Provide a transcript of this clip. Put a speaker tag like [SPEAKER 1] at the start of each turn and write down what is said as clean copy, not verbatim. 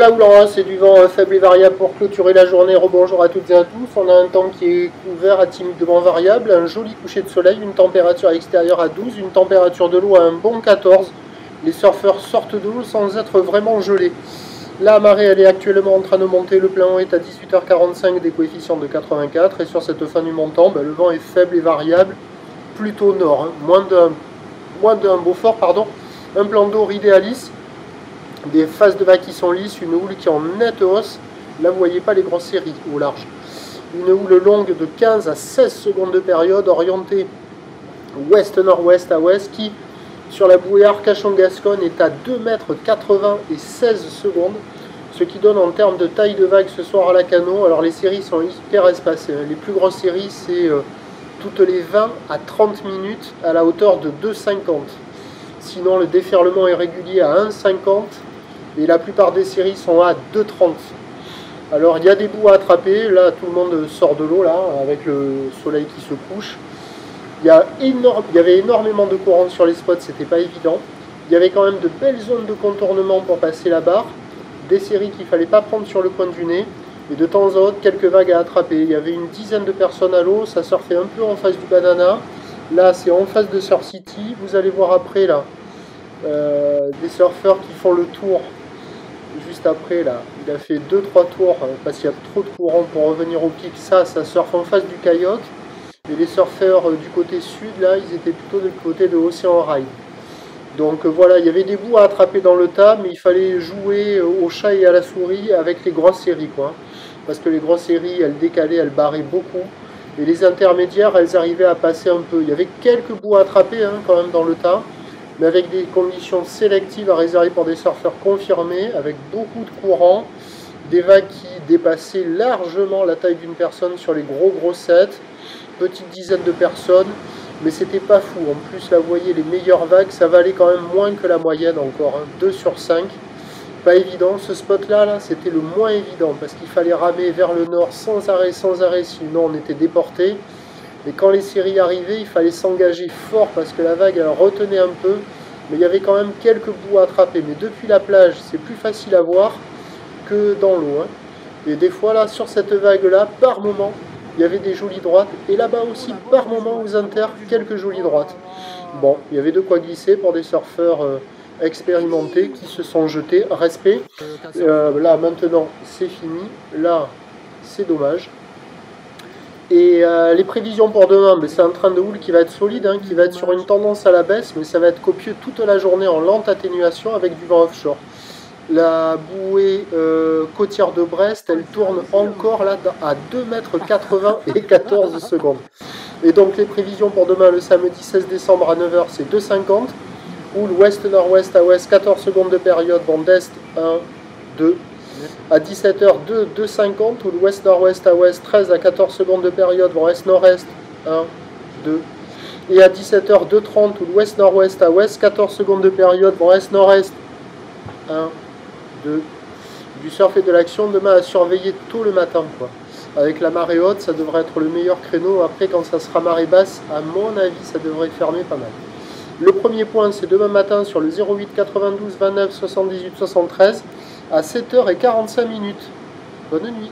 [SPEAKER 1] Oula oula, c'est du vent faible et variable pour clôturer la journée. Rebonjour à toutes et à tous. On a un temps qui est couvert à timidement variable, un joli coucher de soleil, une température extérieure à 12, une température de l'eau à un bon 14. Les surfeurs sortent de l'eau sans être vraiment gelés. La marée elle est actuellement en train de monter, le plein est à 18h45 des coefficients de 84 et sur cette fin du montant, le vent est faible et variable, plutôt nord, hein. moins d'un Beaufort, pardon, un plan d'eau idéalis. Des phases de vagues qui sont lisses, une houle qui est en nette hausse. Là, vous voyez pas les grosses séries au large. Une houle longue de 15 à 16 secondes de période, orientée ouest-nord-ouest à ouest, qui, sur la bouée Arcachon-Gascogne, est à 2,80 m et 16 secondes. Ce qui donne en termes de taille de vague ce soir à la Cano. Alors, les séries sont hyper espacées. Les plus grosses séries, c'est toutes les 20 à 30 minutes à la hauteur de 2,50 m. Sinon, le déferlement est régulier à 1,50 m. Et la plupart des séries sont à 2,30. Alors il y a des bouts à attraper, là tout le monde sort de l'eau là, avec le soleil qui se couche. Il y avait énormément de courant sur les spots, c'était pas évident. Il y avait quand même de belles zones de contournement pour passer la barre, des séries qu'il fallait pas prendre sur le coin du nez, et de temps en temps quelques vagues à attraper. Il y avait une dizaine de personnes à l'eau, ça surfait un peu en face du Banana. Là c'est en face de Surf City, vous allez voir après là, des surfeurs qui font le tour. Juste après là, il a fait 2-3 tours parce qu'il y a trop de courant pour revenir au pic. Ça surfe en face du kayak. Et les surfeurs du côté sud là, ils étaient plutôt du côté de Océan Rail. Donc voilà, il y avait des bouts à attraper dans le tas, mais il fallait jouer au chat et à la souris avec les grosses séries quoi. Parce que les grosses séries, elles décalaient, elles barraient beaucoup. Et les intermédiaires, elles arrivaient à passer un peu. Il y avait quelques bouts à attraper hein, quand même dans le tas, mais avec des conditions sélectives à réserver pour des surfeurs confirmés, avec beaucoup de courant, des vagues qui dépassaient largement la taille d'une personne sur les gros sets, petite dizaine de personnes, mais c'était pas fou. En plus, là, vous voyez, les meilleures vagues, ça valait quand même moins que la moyenne encore, hein, 2 sur 5. Pas évident, ce spot-là, c'était le moins évident, parce qu'il fallait ramer vers le nord sans arrêt, sinon on était déporté. Et quand les séries arrivaient, il fallait s'engager fort parce que la vague elle retenait un peu. Mais il y avait quand même quelques bouts à attraper. Mais depuis la plage, c'est plus facile à voir que dans l'eau. Hein. Et des fois, là, sur cette vague-là, par moment, il y avait des jolies droites. Et là-bas aussi, par moment, aux inter, quelques jolies droites. Bon, il y avait de quoi glisser pour des surfeurs expérimentés qui se sont jetés. Respect. Là, maintenant, c'est fini. Là, c'est dommage. Et les prévisions pour demain, c'est un train de houle qui va être solide, hein, qui va être sur une tendance à la baisse, mais ça va être copieux toute la journée en lente atténuation avec du vent offshore. La bouée côtière de Brest, elle tourne encore là à 2,80 m et 14 secondes. Et donc les prévisions pour demain, le samedi 16 décembre à 9 h, c'est 2,50. Houle ouest-nord-ouest à ouest, 14 secondes de période, vent d'est 1, 2. À 17h, 2,50, ou l'ouest-nord-ouest à ouest, 13 à 14 secondes de période, vent est-nord-est, 1, 2. Et à 17h, 2,30, ou l'ouest-nord-ouest à ouest, 14 secondes de période, vent est-nord-est, 1, 2. Du surf et de l'action, demain à surveiller tôt le matin, quoi. Avec la marée haute, ça devrait être le meilleur créneau. Après, quand ça sera marée basse, à mon avis, ça devrait fermer pas mal. Le premier point, c'est demain matin sur le 08 92 29 78 73. À 7h45. Bonne nuit.